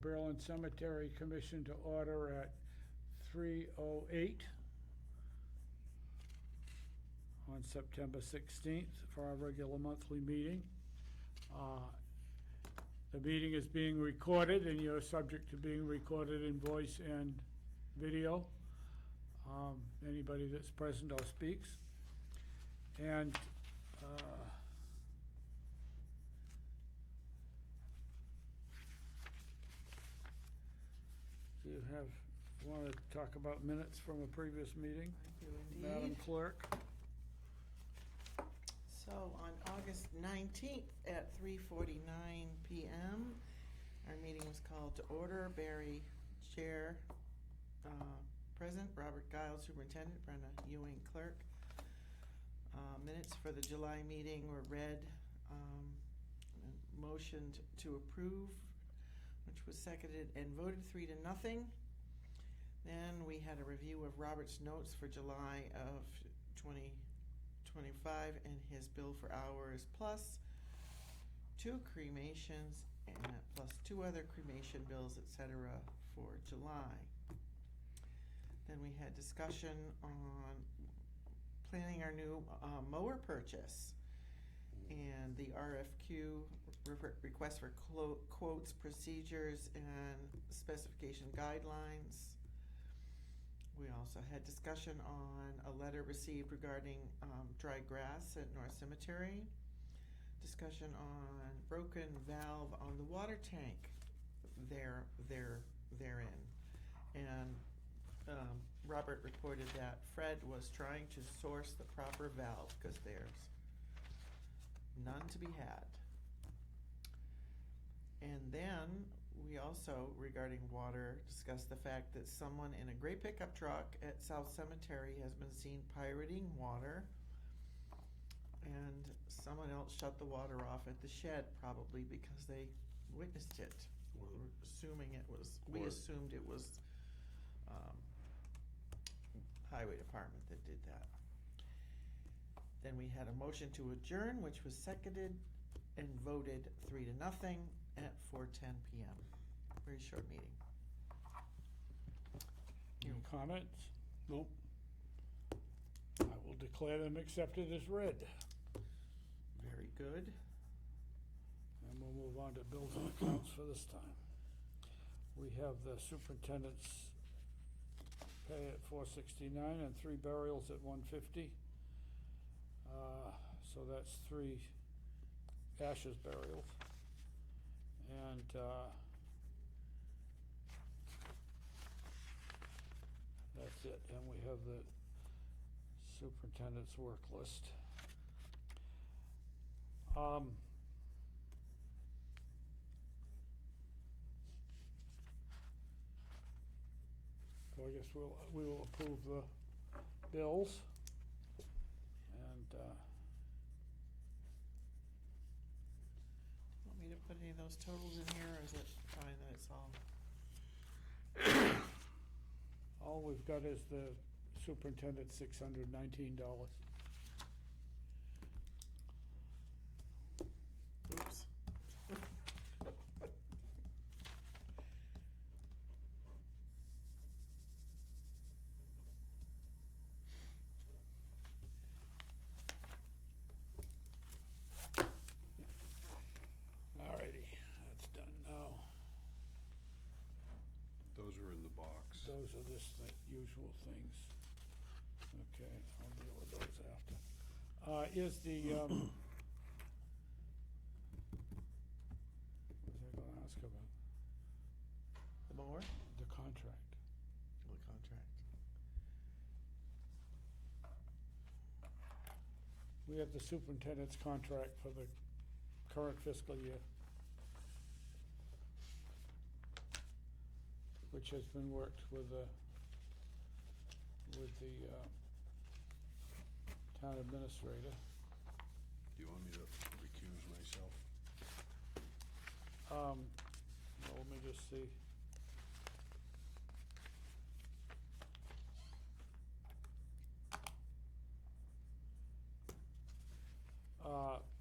Berlin Cemetery Commission to order at 3:08 on September 16th for our regular monthly meeting. The meeting is being recorded, and you're subject to being recorded in voice and video. Anybody that's present or speaks. And do you want to talk about minutes from a previous meeting? I do indeed. Madam Clerk? So on August 19th at 3:49 PM, our meeting was called to order. Barry, Chair, President, Robert Giles, Superintendent, Brenda Ewing, Clerk. Minutes for the July meeting were read, and motioned to approve, which was seconded and voted 3-0. Then we had a review of Robert's notes for July of 2025 and his bill for hours, plus 2 cremations and plus 2 other cremation bills, etc. for July. Then we had discussion on planning our new mower purchase and the RFQ, request for quotes, procedures, and specification guidelines. We also had discussion on a letter received regarding dry grass at North Cemetery. Discussion on broken valve on the water tank therein. And Robert reported that Fred was trying to source the proper valve because there's none to be had. And then we also, regarding water, discussed the fact that someone in a gray pickup truck at South Cemetery has been seen pirating water, and someone else shut the water off at the shed, probably because they witnessed it. We're assuming it was, we assumed it was Highway Department that did that. Then we had a motion to adjourn, which was seconded and voted 3-0 at 4:10 PM. Very short meeting. Any comments? Nope. I will declare them accepted as read. Very good. And we'll move on to bills and accounts for this time. We have the superintendent's pay at $469 and 3 burials at $150. So that's 3 ashes burials. And that's it. And we have the superintendent's work list. So I guess we will approve the bills. And Want me to put any of those totals in here, or is it fine that it's all we've got is the superintendent's $619. Oops. Alrighty, that's done now. Those are in the box. Those are just the usual things. Okay, I'll deal with those after. Is the, what was I gonna ask about? The mower? The contract. The contract. We have the superintendent's contract for the current fiscal year, which has been worked with the town administrator. Do you want me to recuse myself? Well, let me just see.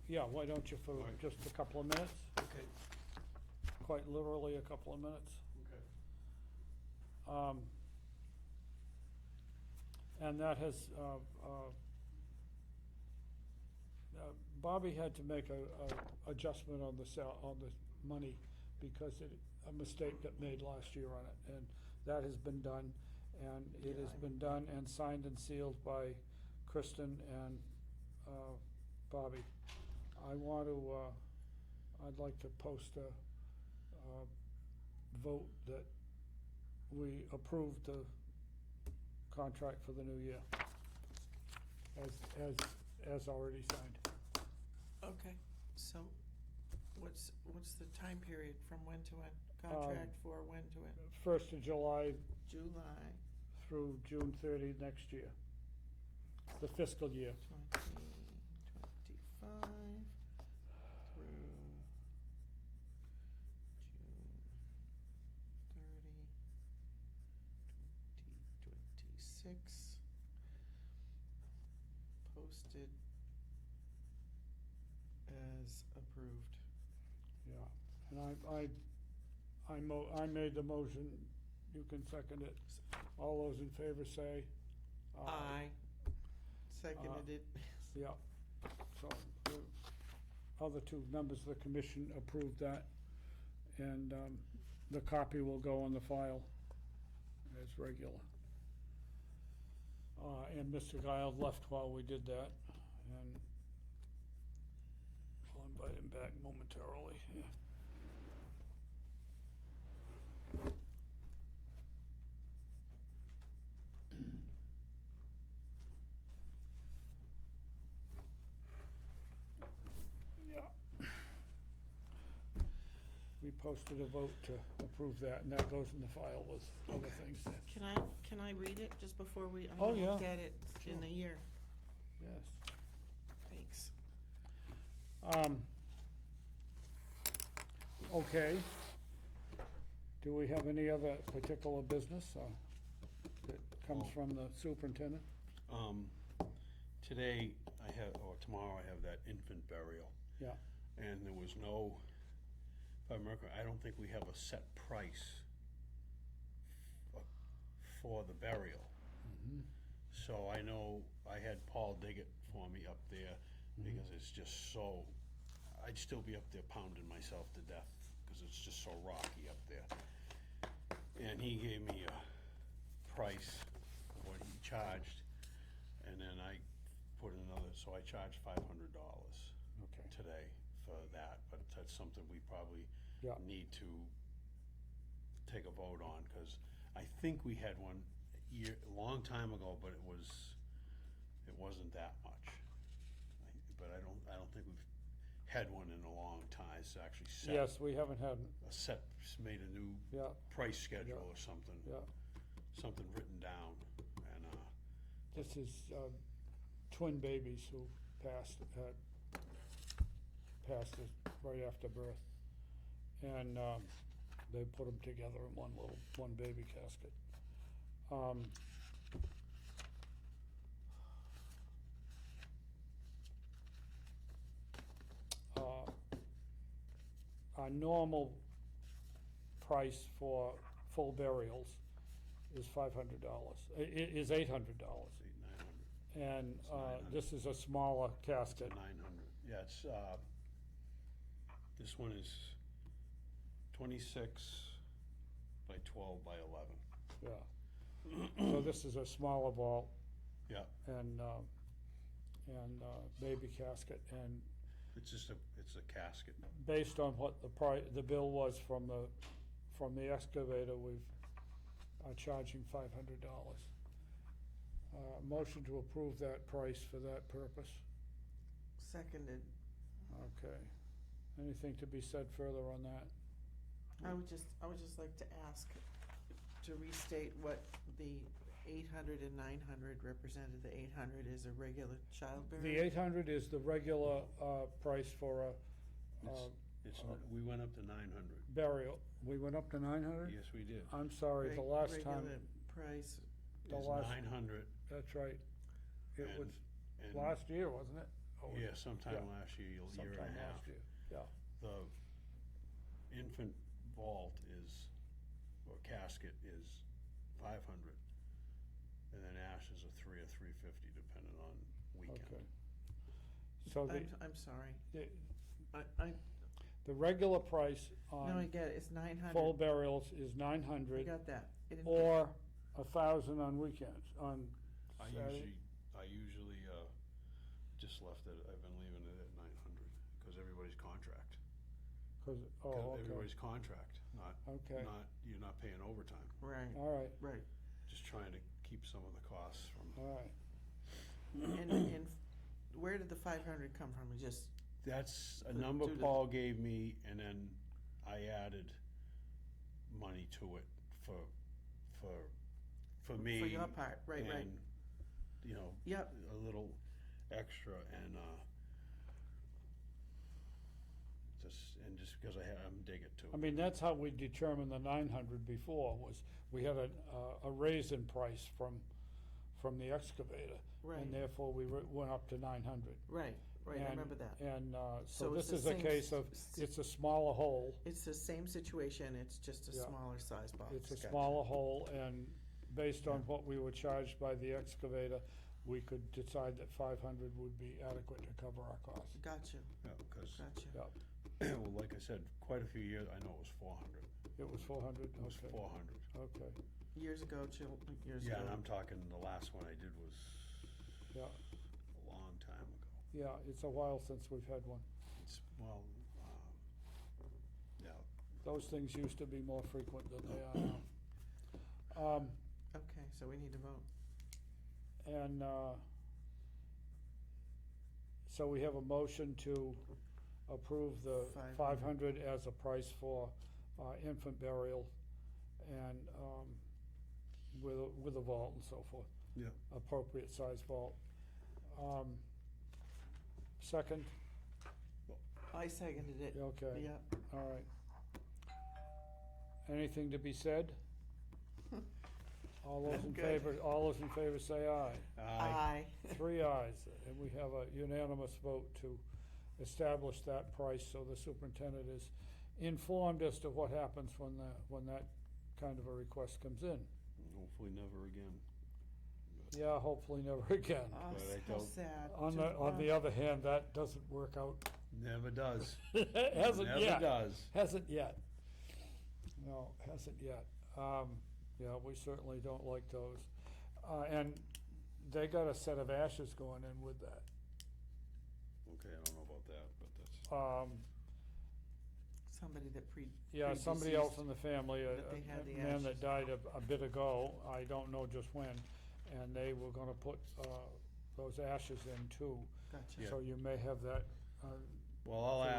Yeah, why don't you for Right. just a couple of minutes? Okay. quite literally a couple of minutes. Okay. And that has, Bobby had to make a adjustment on the money because a mistake got made last year on it, and that has been done, and it has been done and signed and sealed by Kristen and, Bobby. I'd like to post a vote that we approve the contract for the new year as already signed. Okay, so what's the time period from when to when? Contract for when to when? 1st of July July through June 30 next year, the fiscal year. 2025 through June 30, 2026. Posted as approved. Yeah, and I made the motion, you can second it. All those in favor say I seconded it. Yeah, so the other two members of the commission approved that, and the copy will go on the file as regular. And Mr. Guile left while we did that, and I'll invite him back momentarily. Yeah. We posted a vote to approve that, and that goes in the file with other things. Can I read it just before we, I'm Oh, gonna yeah. look at it in Sure. the year? Yes. Thanks. Okay. Do we have any other particular business that comes Well- from the superintendent? Today, or tomorrow, I have that infant burial. Yeah. And there was no, if I remember, I don't think we have a set price for the burial. Mhm. So I know I had Paul dig it for me up there because it's just so, I'd still be up there pounding myself to death because it's just so rocky up there. And he gave me a price of what he charged, and then I put another, so I charged $500 Okay. today for that, but that's something we probably Yeah. need to take a vote on, because I think we had one a long time ago, but it wasn't that much. But I don't think we've had one in a long time. It's actually set. Yes, we haven't had, Made a new yeah, price schedule Yeah. or something. yeah. Something written down, and, This is twin babies who passed it right after birth. And they put them together in one baby casket. Our normal price for full burials is $500, is $800. $800, $900. And It's 900. this is a smaller casket. 900, yeah, it's, this one is 26 by 12 by 11. Yeah. So this is a smaller vault Yeah, and baby casket, and it's a casket. based on what the bill was from the excavator, we've are charging $500. Motion to approve that price for that purpose. Seconded. Okay. Anything to be said further on that? I would just like to ask to restate what the 800 and 900 represented. The 800 is a regular child The burial. 800 is the regular price for a We went up to 900. burial. We went up to 900? Yes, we did. I'm sorry, the last time, Regular price. the It's last- 900. that's right. It and- was and- last year, wasn't it? Or Yeah, sometime yeah, last year, year sometime and a half. last year, yeah. The infant vault is, or casket is 500. And then ashes are 3 or 350 depending on weekend. Okay. So I'm sorry. the, I, the regular price no, I on get it, it's 900. full burials is I 900 got that. I didn't- or 1,000 on weekends, on I Saturday. usually just left it, I've been leaving it at 900 because everybody's contract. 'Cause- oh, okay, Everybody's contract, okay, you're not paying overtime. Right, all right, right. Just trying to keep some of the costs from, all right. And where did the 500 come from? It just, that's a To- number to the- Paul gave me and then I added money to it for me. for your part, right, right. And, you know, Yep, a little extra and, just because I'm digging too. I mean, that's how we determined the 900 before, was we had a raise in price from the excavator. right, And therefore, we went up to 900. right, right, I And- remember that. And so So it's this the is a same case of, it's a smaller hole. It's the same situation, it's just a Yeah. smaller size box. It's a Gotcha. smaller hole, and based on Yeah. what we were charged by the excavator, we could decide that 500 would be adequate to cover our costs. Gotcha, Yeah, because, gotcha. Yeah, well, like I said, quite a few years, I know it was 400. it was 400, It was okay, 400. okay, Years ago, years Yeah, ago. and I'm talking, the last one I did was yeah, a long time ago. yeah, it's a while since we've had one. It's, well, yeah, Those things used to be more frequent than they are now. Okay, so we need to vote. And, so we have a motion to approve the 500 as a price for, infant burial and, with a vault and so forth. yeah. Appropriate size vault. Second, I seconded it. okay, Yep. all right. Anything to be said? All those I'm in good. favor, all those in favor say aye. Aye. 3 ayes, and we have a unanimous vote to establish that price, so the superintendent is informed as to what happens when that kind of a request comes in. Hopefully never again. Yeah, hopefully never again. Oh, But I so don't- sad. On the other hand, that doesn't work out. Never does. Hasn't Never yet. does. Hasn't yet. No, hasn't yet. Yeah, we certainly don't like those. And they got a set of ashes going in with that. Okay, I don't know about that, but that's, Somebody that Yeah, somebody else predeceased. in the family, a That they had the man that ashes. died a bit ago, I don't know just when, and they were gonna put those ashes in too. Gotcha. Yeah. So you may have that, well, I'll So-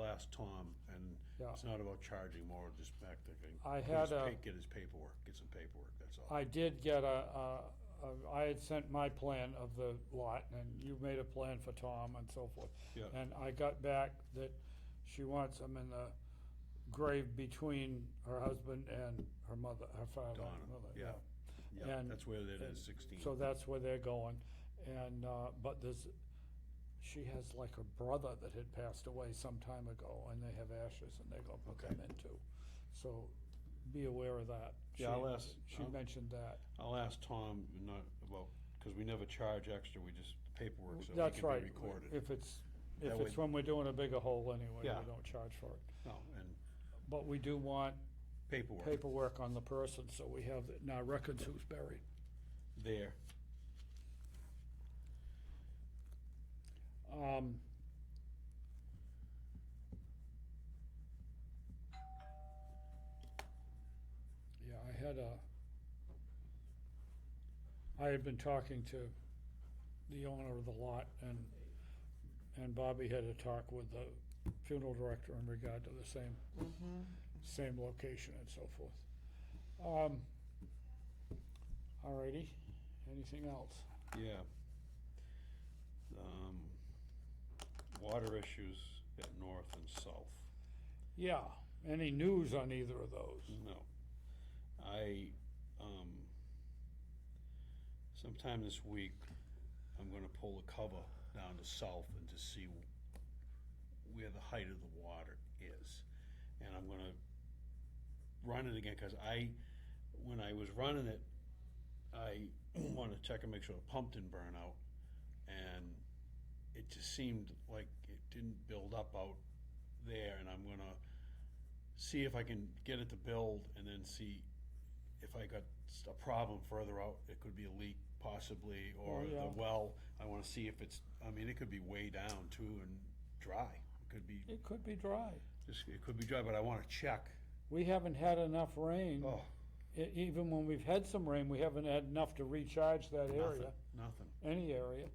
ask Tom, and yeah. it's not about charging more, just back to, I had get his paperwork, get some paperwork, that's all. I did get I had sent my plan of the lot, and you made a plan for Tom and so forth. Yeah. And I got back that she wants them in the grave between her husband and her mother, her father Donna, and mother. yeah. Yeah, and- that's where it and is, 16. So that's where they're going, and, but she has like a brother that had passed away some time ago, and they have ashes, and they're gonna put Okay. them in too. So be aware of that. Yeah, I'll ask- She mentioned that. I'll ask Tom, not about, because we never charge extra, we just paperwork, so it That's can right. be recorded. If it's That way- when we're doing a bigger hole anyway, we Yeah. don't charge for it. No, and But we do want paperwork paperwork on the person, so we have it in our records who's buried. there. Yeah, I had been talking to the owner of the lot, and Bobby had a talk with the funeral director in regard to the Mm-hmm. same location and so forth. Alrighty, anything else? Yeah. Water issues at north and south. Yeah, any news on either of those? No. Sometime this week, I'm gonna pull the cover down to south and to see where the height of the water is. And I'm gonna run it again, cause when I was running it, I wanted to check and make sure the pump didn't burn out, and it just seemed like it didn't build up out there, and I'm gonna see if I can get it to build, and then see if I got a problem further out. It could be a leak possibly, or Oh, yeah. the well, I wanna see if it's, I mean, it could be way down too and dry. It could be, It could be dry. it could be dry, but I wanna check. We haven't had enough rain. Oh, Even when we've had some rain, we haven't had enough to recharge that area, nothing. any area.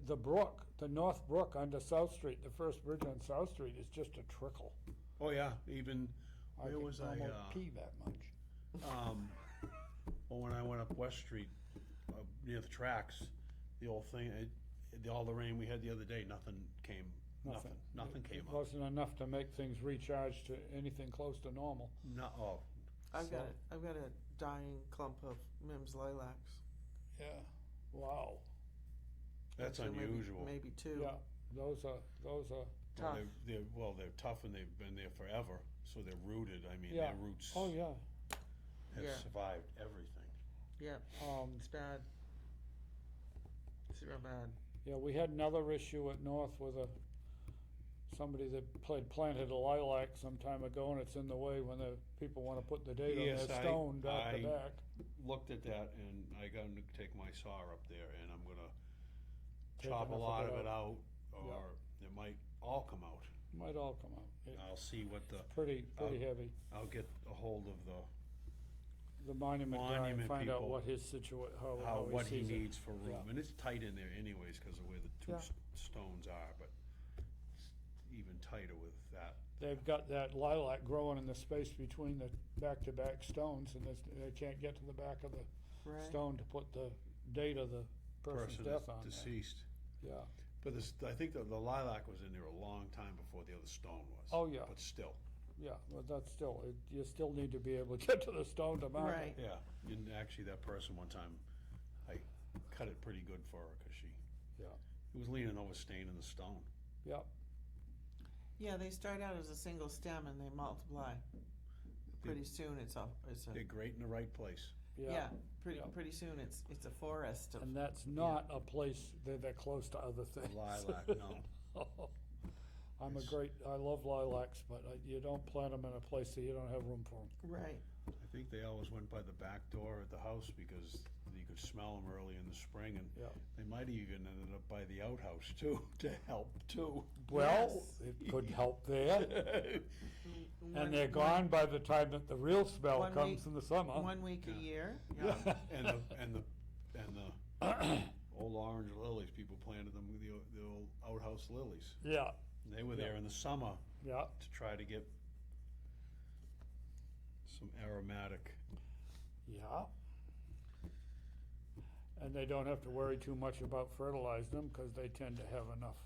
The brook, the North Brook under South Street, the first bridge on South Street is just a trickle. Oh, yeah, even, I where could was I, almost pee that much. well, when I went up West Street, near the tracks, the old thing, all the rain we had the other day, nothing came came It up. wasn't enough to make things recharge to anything close to normal. No, oh, I've got So- I've got a dying clump of Mims lilacs. Yeah, wow. that's Actually, unusual. Maybe two. Yeah, those are, Well, Tough. they're tough and they've been there forever, so they're rooted. I mean, Yeah. their roots oh, yeah. have Yeah. survived everything. Yeah, it's bad. It's real bad. Yeah, we had another issue at North with somebody that planted a lilac some time ago, and it's in the way when the people wanna put the date on Yes, their stone back to I- back. Looked at that and I got to take my saw up there and I'm gonna Take chop a enough of lot it of it out, Yeah. or it might all come out. Might all come out. I'll see what Pretty heavy. I'll get a hold of The monument guy and Monument find out people, what his how what he sees it. needs for room. Yeah. And it's tight in there anyways, cause of where the two Yeah. stones are, but it's even tighter with that. They've got that lilac growing in the space between the back-to-back stones, and they can't get to the back of the Right. stone to put the date of the person's Person death is on there. deceased. Yeah, But I think the lilac was in there a long time before the other stone was. Oh, yeah. But still, yeah, but that's still, you still need to be able to get to the stone to mount Right. it. yeah. And actually, that person one time, I cut it pretty good for her, cause Yeah, it was leaning over staining the stone. yeah, Yeah, they start out as a single stem and they multiply. Pretty soon it's a They're great in the right place. yeah. Yeah. pretty soon it's a forest of. And that's not a place that close to other things. Lilac, no. I love lilacs, but you don't plant them in a place that you don't have room for them. Right. I think they always went by the back door at the house because you could smell them early in the spring, and Yeah. they might even ended up by the outhouse too, to help too. Well, Yes. it could help there. One- And they're gone by the time that the real smell One comes week- in the summer. 1 week a year. Yeah. And the old orange lilies, people planted them with the old outhouse lilies. Yeah, They were there Yeah. in the summer yeah, to try to get some aromatic. yeah. And they don't have to worry too much about fertilizing them, cause they tend to have enough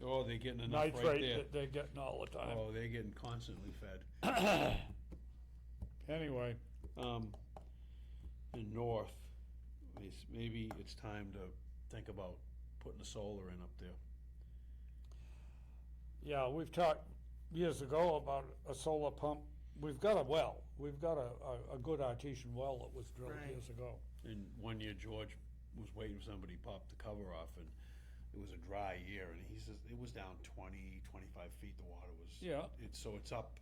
Oh, they're getting enough right nitrate there. that they're getting all the time. Oh, they're getting constantly fed. Anyway, In North, maybe it's time to think about putting a solar in up there. yeah, we've talked years ago about a solar pump. We've got a well, we've got a good artesian well that was drilled Right. years ago. And one year George was waiting for somebody to pop the cover off, and it was a dry year, and he says it was down 20, 25 feet, the water was. Yeah. It's up,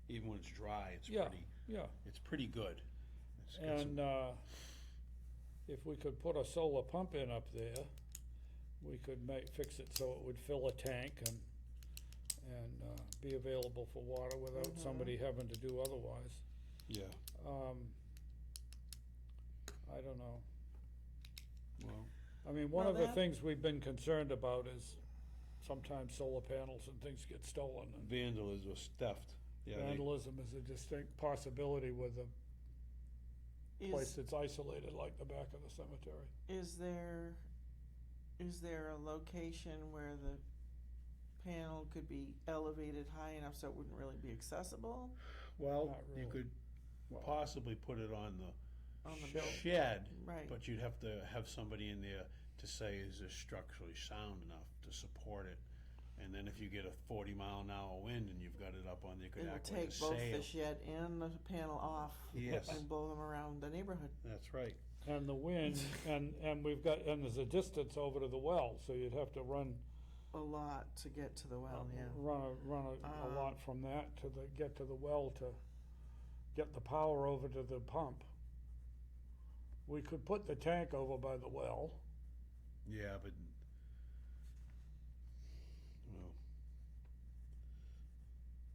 even when it's dry, it's Yeah, pretty, yeah. it's pretty good. It's got some- And, if we could put a solar pump in up there, we could fix it so it would fill a tank and be available for water without somebody having to do otherwise. Yeah, I don't know. well, I mean, one Well, of the that- things we've been concerned about is sometimes solar panels and things get stolen, and vandalism was theft. Yeah, vandalism is a distinct possibility with a place Is, that's isolated like the back of the cemetery. is there a location where the panel could be elevated high enough so it wouldn't really be accessible well, Not you really. could Well, possibly put it on the on the Shed. building? shed, Right. but you'd have to have somebody in there to say, is this structurally sound enough to support it? And then if you get a 40-mile-an-hour wind and you've got it up on, you could It'll act like a take both sail. the shed and the panel off. Yes. And blow them around the neighborhood. That's right. And the wind, and there's a distance over to the well, so you'd have to run, A lot to get to the well, yeah. run a lot from that to get to the well to get the power over to the pump. We could put the tank over by the well. Yeah, but, well,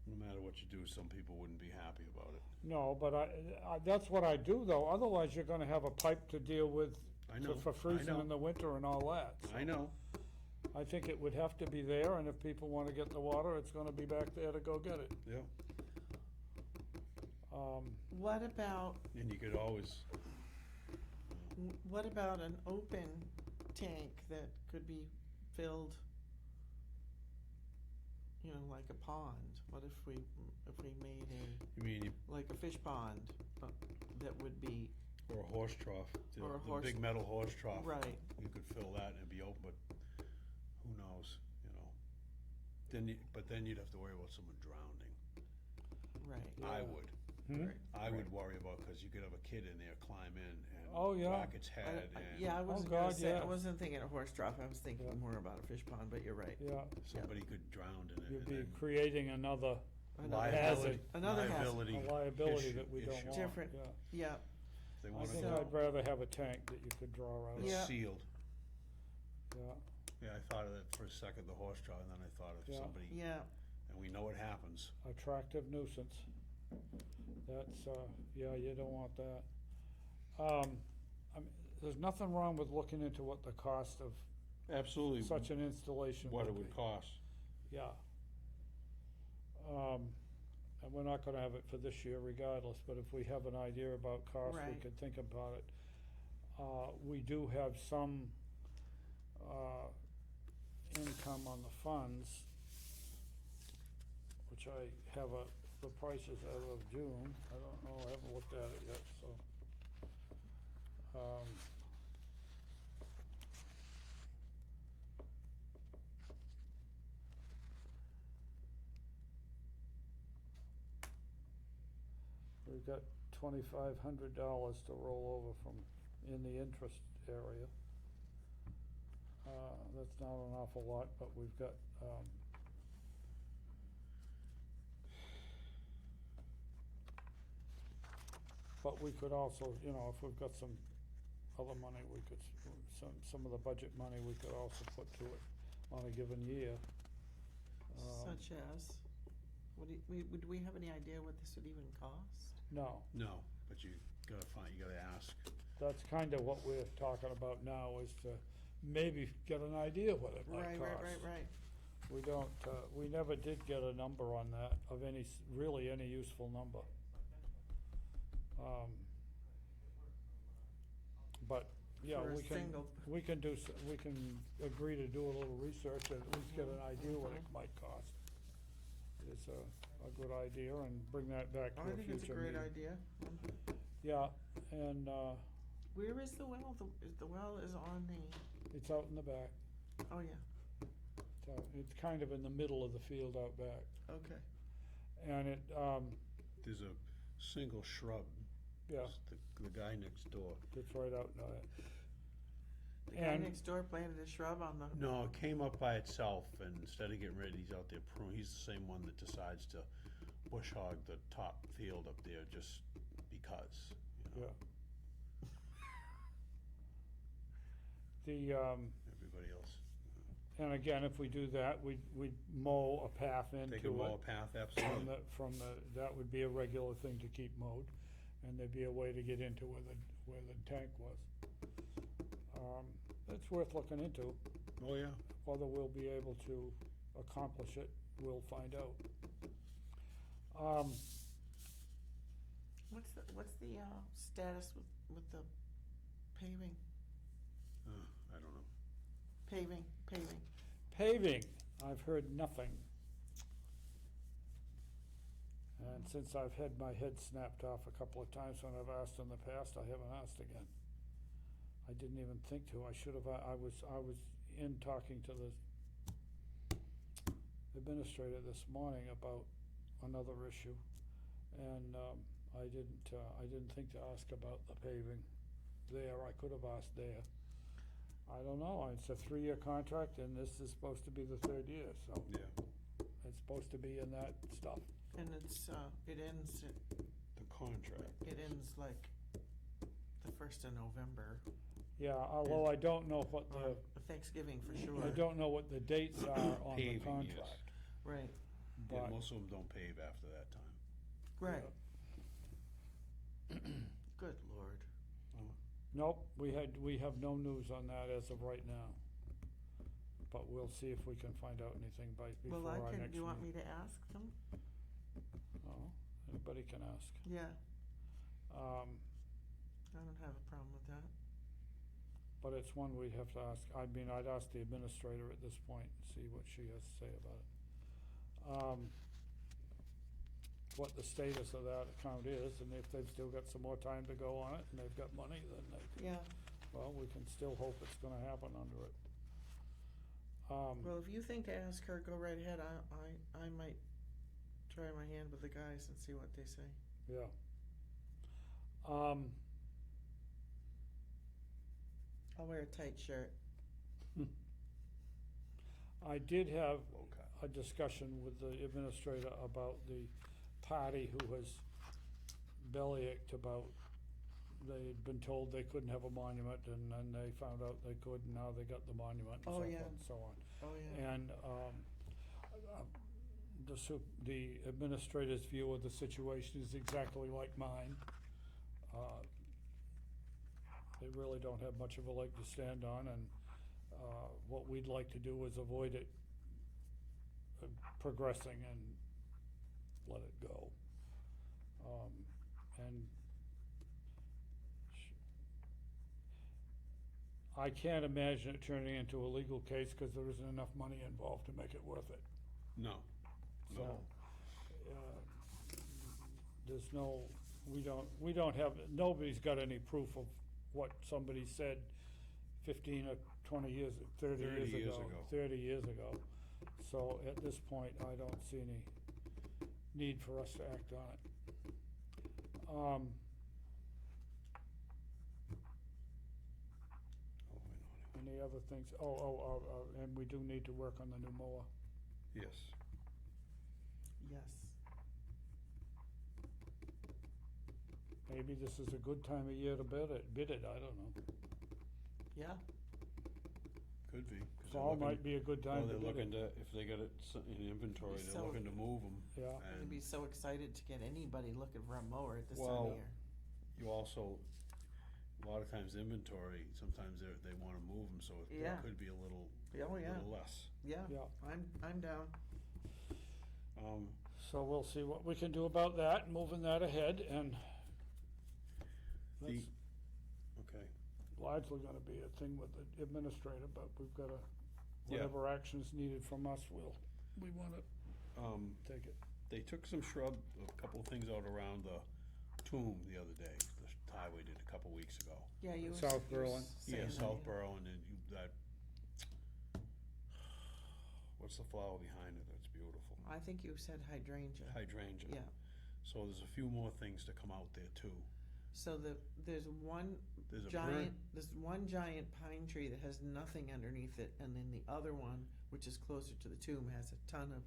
no matter what you do, some people wouldn't be happy about it. No, but that's what I do though, otherwise you're gonna have a pipe to deal with I know, for I freezing know. in the winter and all that. So I know. I think it would have to be there, and if people wanna get the water, it's gonna be back there to go get it. Yeah. What about, And you could always, what about an open tank that could be filled, you know, like a pond? What if we made you mean, like a fish pond that would be, or a horse trough, Or a the horse- big metal horse trough. right, You could fill that and it'd be open, but who knows, you know? But then you'd have to worry about someone drowning. right. I would. Hmm? I would worry about, because you could have a kid in there climb in Oh, and yeah. crack its head and Yeah, I wasn't God, gonna say, I yes. wasn't thinking a horse trough, I was thinking Yeah. more about a fish pond, but you're right. Yeah, somebody could drown in it. you'd and be then creating another Another hazard. Another hazard. liability a liability issue- that we don't issue. want. Different. Yeah. Yeah, They I want think it So- I'd rather have a tank that you could draw out of. Yeah. sealed. Yeah, Yeah, I thought of that for a second, the horse trough, and then I thought of Yeah. somebody, yeah, and we know what happens. attractive nuisance. That's, yeah, you don't want that. There's nothing wrong with looking into what the cost of Absolutely. such an installation What it would would be. cost. Yeah. And we're not gonna have it for this year regardless, but if we have an idea about cost, we Right. could think about it. We do have some, income on the funds, which I have the prices as of June. I don't know, I haven't looked at it yet, so. We've got $2,500 to roll over from, in the interest area. That's not an awful lot, but we've got, but we could also, you know, if we've got some other money, we could, some of the budget money we could also put to it on a given year. such as, would we have any idea what this would even cost? No, No, but you gotta ask. that's kind of what we're talking about now, is to maybe get an idea what it might cost. Right. We don't, we never did get a number on that, of really any useful number. But, yeah, For a we can, single- we can we can agree to do a little research and at least get an idea what it might cost. It's a good idea, and bring that back to I a think it's a future great meeting. idea. Yeah, and, Where is the well? The well is on the, it's out in the back, oh, yeah, so it's kind of in the middle of the field out back. okay. And it, There's a single shrub. yeah, It's the guy next door. it's right out in it. The guy And- next door planted a shrub on the, No, it came up by itself, and instead of getting rid, he's out there pruning. He's the same one that decides to bush hog the top field up there just because, you know. Yeah. The, Everybody else. and again, if we do that, we'd mow a path into Take it. a mower path, From absolutely. that would be a regular thing to keep mowed, and there'd be a way to get into where the tank was. It's worth looking into. Oh, yeah. Whether we'll be able to accomplish it, we'll find out. what's the status with the paving? I don't know. Paving. Paving, I've heard nothing. And since I've had my head snapped off a couple of times when I've asked in the past, I haven't asked again. I didn't even think to. I should have. I was in talking to administrator this morning about another issue. And, I didn't think to ask about the paving there. I could have asked there. I don't know. It's a 3-year contract and this is supposed to be the 3rd year, so Yeah, it's supposed to be in that stuff. And it's, it ends like the 1st of November, Yeah, although I don't know what or Thanksgiving for sure. I don't know what the dates are on the Paving, yes. contract. Right, yeah, But, most of them don't pave after that time. right. Good Lord. nope, we have no news on that as of right now. But we'll see if we can find out anything before Well, our next do you want meeting. me to ask them? Oh, anybody can ask. Yeah, Um, I don't have a problem with that. but it's one we'd have to ask. I mean, I'd ask the administrator at this point and see what she has to say about it. What the status of that account is, and if they've still got some more time to go on it and they've got money, then Yeah, well, we can still hope it's gonna happen under it. well, if you think to ask her, go right ahead. I might try my hand with the guys and see what they say. Yeah. I'll wear a tight shirt. I did have Low cut. a discussion with the administrator about the party who has bellyached about, they'd been told they couldn't have a monument, and then they found out they could, and now they got the monument and so Oh, forth yeah. and so on. Oh, yeah. And, the administrator's view of the situation is exactly like mine. They really don't have much of a leg to stand on, and, what we'd like to do is avoid it progressing and let it go. And I can't imagine it turning into a legal case, cause there isn't enough money involved to make it worth it. No, So, no, there's no, we don't have, nobody's got any proof of what somebody said 15 or 20 years, 30 years ago. 30 years ago. So at this point, I don't see any need for us to act on it. Any other things? And we do need to work on the new mower. yes. Yes. Maybe this is a good time of year to bid it, I don't know. Yeah, Could be. 'Cause they're Fall looking- might be a good Well, time to they're bid looking it. to, if they got it in inventory, they're So- looking to move them. Yeah. I'd be so excited to get anybody looking for a mower at this time Well, of year. You also, a lot of times inventory, sometimes they wanna move them, so it Yeah. could be a little, Oh, yeah, little less. yeah, Yeah. I'm down. So we'll see what we can do about that, moving that ahead, and that's The, okay, largely gonna be a thing with the administrator, but we've gotta, Yeah. whatever action's needed from us, we wanna take it. they took some shrub, a couple of things out around the tomb the other day, the highway did a couple weeks ago. Yeah, you were. South Berlin. Yeah, Southborough, and then that, what's the flower behind it, that's beautiful? I think you said hydrangea. Hydrangea. Yeah, So there's a few more things to come out there too. so there's one There's a there's one giant pine tree that has nothing underneath it, and then the other one, which is closer to the tomb, has a ton of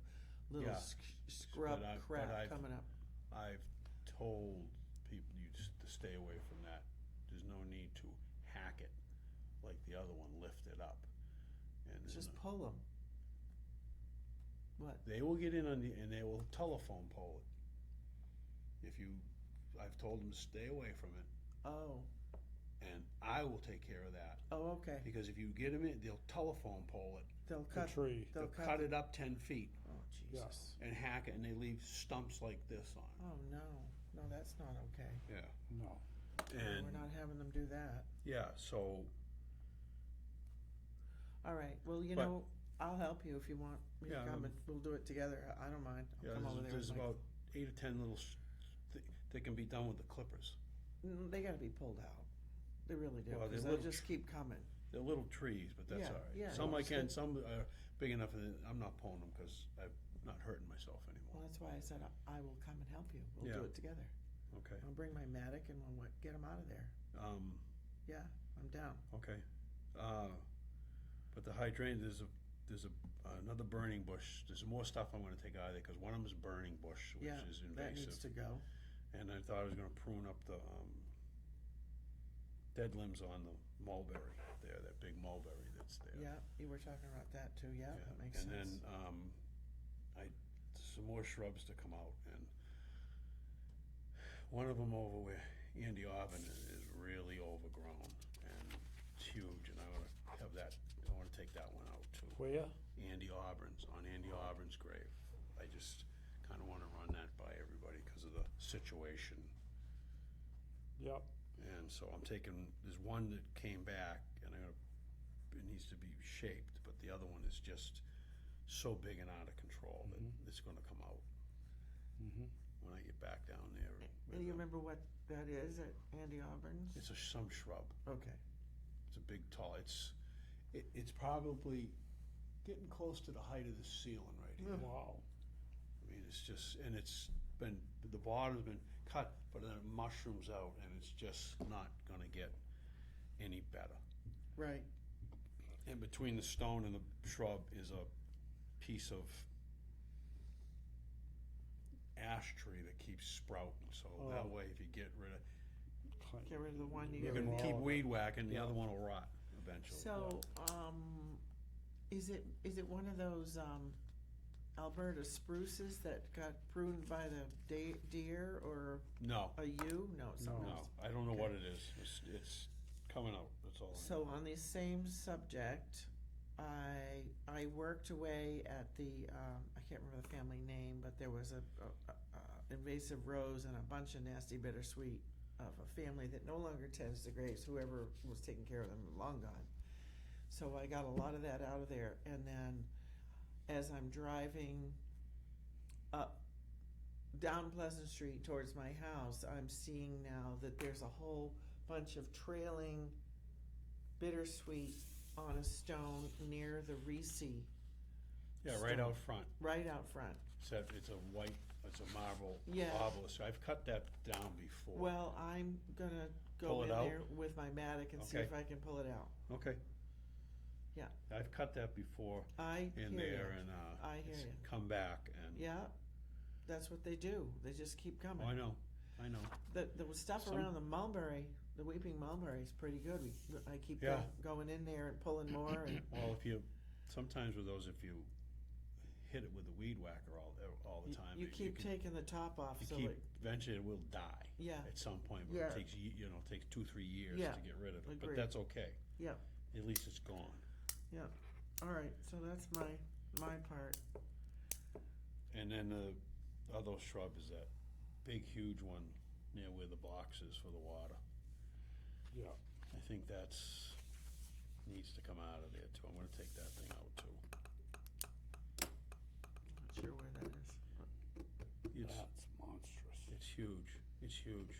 little Yeah. scrub But crap I've- coming up. I've told people to stay away from that. There's no need to hack it like the other one, lift it up. And then Just pull them. What? they will get in on the, and they will telephone pole it. I've told them to stay away from it, Oh, and I will take care of that. oh, okay. Because if you get them in, they'll telephone pole it. They'll The cut. tree. They'll They'll cut it up 10 feet Oh, Yeah. Jesus. and hack it, and they leave stumps like this on it. Oh, no, that's not okay. Yeah. No. And, We're not having them do that. yeah, so, All right, well, you But- know, I'll help you if you want me to Yeah, come and we'll do it together. I don't mind. I'll yeah, come over there there's with my. about 8 or 10 little, that can be done with the clippers. They gotta be pulled out. They really do, Well, they're because they'll little just keep coming. They're little trees, but that's Yeah, all right. yeah, Some I yeah. can, some are big enough that I'm not pulling them because I'm not hurting myself Well, anymore. that's why I said I will come and help you. We'll do Yeah. it together. Okay. I'll bring my Matic and we'll get them out of there. Yeah, I'm down. Okay. But the hydrangea, there's another burning bush. There's more stuff I'm gonna take out of there, cause one of them is burning bush, which Yeah, is that needs invasive. to go. And I thought I was gonna prune up the, dead limbs on the mulberry there, that big mulberry that's there. Yeah, you were talking about that too. Yeah, Yeah, that makes and sense. then, some more shrubs to come out, and one of them over where Andy Auburn is really overgrown, and it's huge, and I wanna take that one out too. Where? On Andy Auburn's grave. I just kinda wanna run that by everybody because of the situation. Yep. And so I'm taking, there's one that came back and it needs to be shaped, but the other one is just so big and out of control that Mhm. it's gonna come out Mm-hmm. when I get back down there. Do you remember what that is at Andy Auburn's? It's some shrub. Okay. It's a big tall, it's probably getting close to the height of the ceiling right here. Wow. I mean, it's just, and it's been, the bottom's been cut, but then it mushrooms out and it's just not gonna get any better. Right. And between the stone and the shrub is a piece of ash tree that keeps sprouting, so that Oh. way if you get rid of, Get rid of the one you you get can rid of. keep weed whacking, the Yeah. other one will rot eventually. So, is it one of those Alberta spruces that got pruned by the deer or No, a yew? No, it's something No. else. I don't know Okay. what it is, it's coming out, that's all I know. So on the same subject, I worked away at the I can't remember the family name, but there was a invasive rose and a bunch of nasty bittersweet of a family that no longer tends the grapes. Whoever was taking care of them are long gone. So I got a lot of that out of there, and then as I'm driving up down Pleasant Street towards my house, I'm seeing now that there's a whole bunch of trailing bittersweet on a stone near the Reese, Yeah, right stone. out front, right out front. except it's a marble Yeah. obelisk, I've cut that down before. Well, I'm gonna go Pull in it out? there with my Matic and see Okay. if I can pull it out. Okay. Yeah. I've cut that before I in hear there ya. and, I hear it's ya. come back and, Yeah, that's what they do. They just keep coming. oh, I know. The stuff Some- around the mulberry, the weeping mulberry is pretty good. I keep Yeah. going in there and pulling more and Well, sometimes with those, if you hit it with a weed whacker all the time. you keep taking the top off, so eventually it will die. Yeah. At some point, but Yeah. it takes, takes 2-3 years Yeah. to get rid of it, but Agreed. that's okay. Yeah. At least it's gone. Yeah. All right, so that's my part. And then the other shrub is that big, huge one near where the box is for the water. Yeah. I think needs to come out of there too. I'm gonna take that thing out too. Not sure where that is. It's That's huge. It's huge.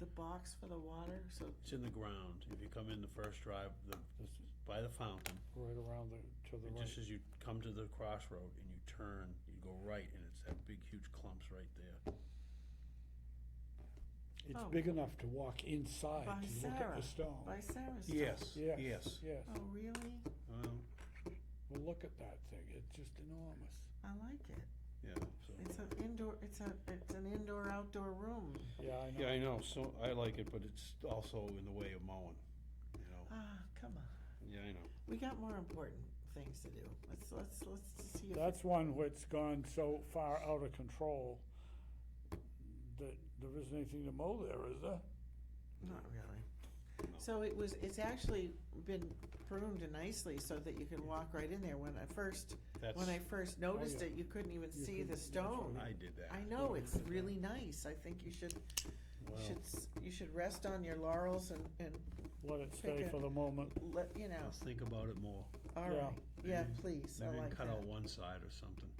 The box for the water, so It's in the ground. If you come in the first drive, This is by the fountain, right around to the and right. just as you come to the crossroad and you turn, you go right, and it's that big, huge clumps right there. It's Oh. big enough to walk inside By to look at Sarah. the stone. by Sarah's. Yes, Yes. yes. Yes. Oh, really? Well, Well, look at that thing. It's just enormous. I like it. yeah, so. It's an indoor. It's an indoor-outdoor room. Yeah, I know. Yeah, I know, so I like it, but it's also in the way of mowing, Ah, come on. Yeah, I know. We got more important things to do. Let's see if That's one which gone so far out of control that there isn't anything to mow there, is there? not really. No. So it's actually been pruned nicely so that you can walk right in there. When I first noticed yeah. it, you couldn't even You see couldn't- the that's stone. I did that. I know Yeah, it's really nice. I think you should Well, you should rest on your laurels and Let it Pick stay it. for the moment. let you know. I'll think about it more. All Yeah. right. Yeah, Maybe- please. I Maybe like cut that. out one side or something.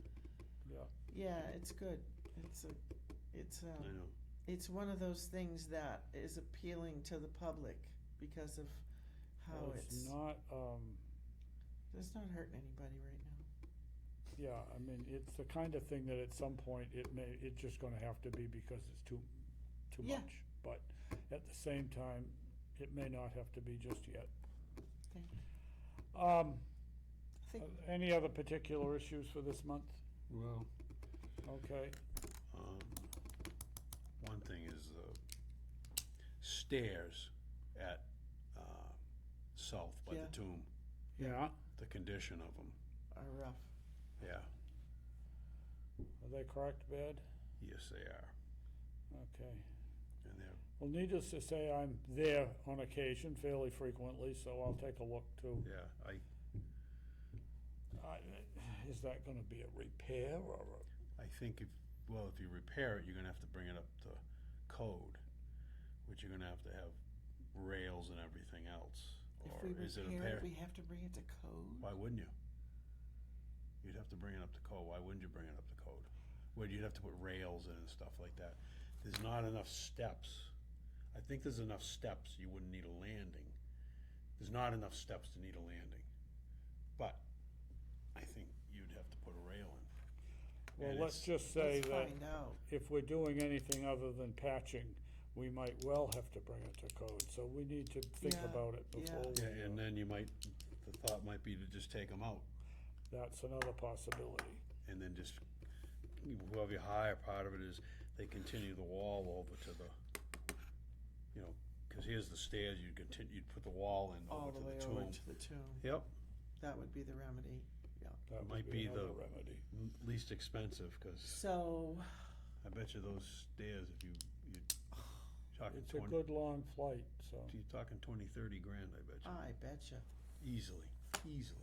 Yeah. Yeah, it's good. I know. It's one of those things that is appealing to the public because of how Well, it's not, not hurting anybody right now. Yeah, I mean, it's the kind of thing that at some point it's just gonna have to be because it's too Yeah. much. But at the same time, it may not have to be just yet. Okay. I think, Any other particular issues for this month? Well, Okay, one thing is the stairs at, south by Yeah. the tomb, yeah, the condition of them, are rough. yeah, are they cracked bad? yes, they are, Okay. and they're, Well, needless to say, I'm there on occasion fairly frequently, so I'll take a look too. yeah, Is that gonna be a repair or I think if you repair it, you're gonna have to bring it up to code, which you're gonna have to have rails and everything else. If Or we is it a repair pair? it, we have to bring it to code. Why wouldn't you? You'd have to bring it up to code. Why wouldn't you bring it up to code? Well, you'd have to put rails in and stuff like that. There's not enough steps. I think there's enough steps, you wouldn't need a landing. There's not enough steps to need a landing. But I think you'd have to put a rail in. Well, And let's it's- just say Let's that find out. if we're doing anything other than patching, we might well have to bring it to code, so we need to think Yeah, about it yeah. before we, Yeah, and then the thought might be to just take them out that's another possibility. and then just, whoever you hire, part of it is they continue the wall over to the, cause here's the stairs, you'd put the wall in All over the to way the over tomb. to the tomb. Yep, That would be the remedy, yeah. That Might would be be another the- remedy. least expensive, cause So, I bet you those stairs, if you're talking It's a 20, good long flight, so. you're talking 20, 30 grand, I bet you. I betcha, Easily. easily.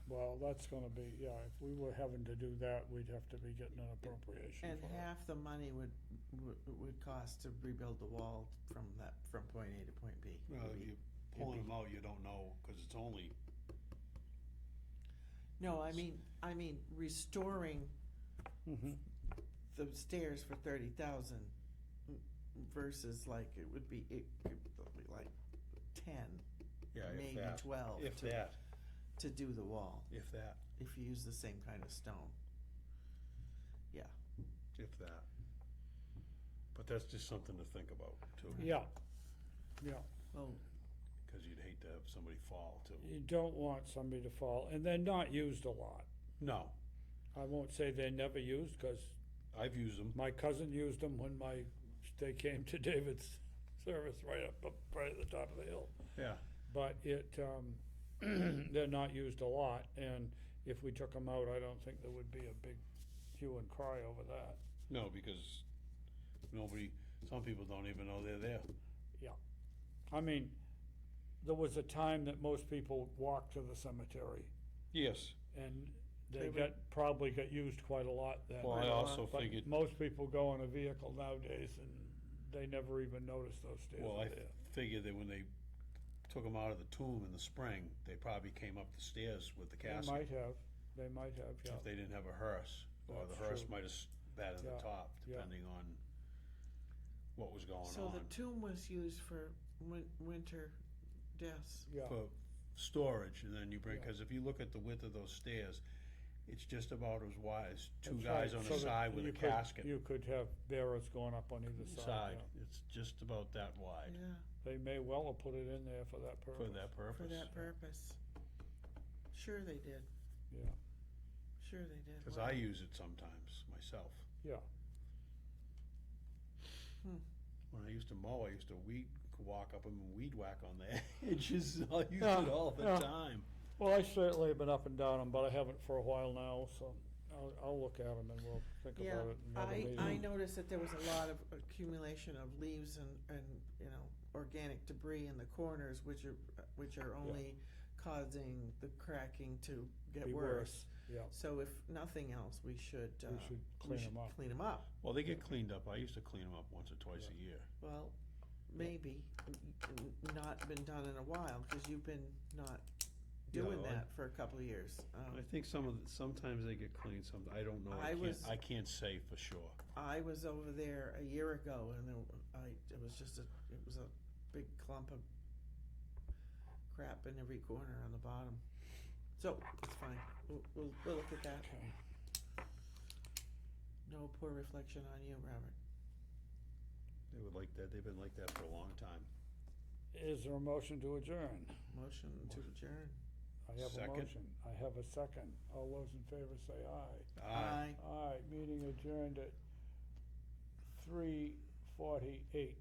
Well, that's gonna be, yeah, if we were having to do that, we'd have to be getting an appropriation And for it. half the money would cost to rebuild the wall from point A to point B. Well, Would be- you pulling them out, you don't know, cause it's only, No, I mean restoring Mhm. the stairs for 30,000 versus like it could be like 10, yeah, if maybe that, 12 if that, to do the wall if that, if you use the same kind of stone. Yeah. if that. But that's just something to think about too. Yeah, yeah. Well, Cause you'd hate to have somebody fall too. You don't want somebody to fall, and they're not used a lot. No, I won't say they're never used, cause I've used them. my cousin used them when they came to David's service right at the top of the hill. Yeah. But they're not used a lot, and if we took them out, I don't think there would be a big hue and cry over that. No, because some people don't even know they're there. I mean, there was a time that most people walked to the cemetery, Yes. and They they would- probably got used quite a lot then. Well, I Right on. also But figured, most people go in a vehicle nowadays, and they never even notice those stairs well, are I there. figured that when they took them out of the tomb in the spring, they probably came up the stairs with the They casket. might have, yeah. If they didn't have a hearse, or the That's hearse true. might have sat at the Yeah, top, yeah. depending on what was going so the on. tomb was used for winter deaths. Yeah, For storage, and then you bring, Yeah. cause if you look at the width of those stairs, it's just about as wide as two that's guys right. on So the that side with a you could- casket. You could have bearers going up on either side, yeah. It's just about that wide Yeah, They may well have put it in there for that purpose. for that purpose. for that purpose. Sure they did. Yeah, Sure they did. Cause Wow. I use it sometimes myself. yeah, When I used to mow, I used to walk up and weed whack on the edges. I used Yeah, it all the yeah. time. well, I certainly have been up and down them, but I haven't for a while now, so I'll look at them and we'll think Yeah, about it in another meeting. I noticed that there was a lot of accumulation of leaves and organic debris in the corners, which are only causing the cracking to get Be worse. Yeah, So if nothing else, we should clean 'em up. Clean them up. Well, they get cleaned up. I used to clean them up once or twice a year. Well, maybe not been done in a while because you've been not doing Yeah, that for a couple of years. I think sometimes they get cleaned, I don't know. I can't say for sure. I was over there a year ago, and it was a big clump of crap in every corner on the bottom. So, it's fine, we'll look at that. Okay. No poor reflection on you, Robert. They would like that, they've been like that for a long time. Is there a motion to adjourn? Motion to adjourn. I have a Second. motion. I have a second. All those in favor say aye. Aye. Aye, meeting adjourned at 3:48.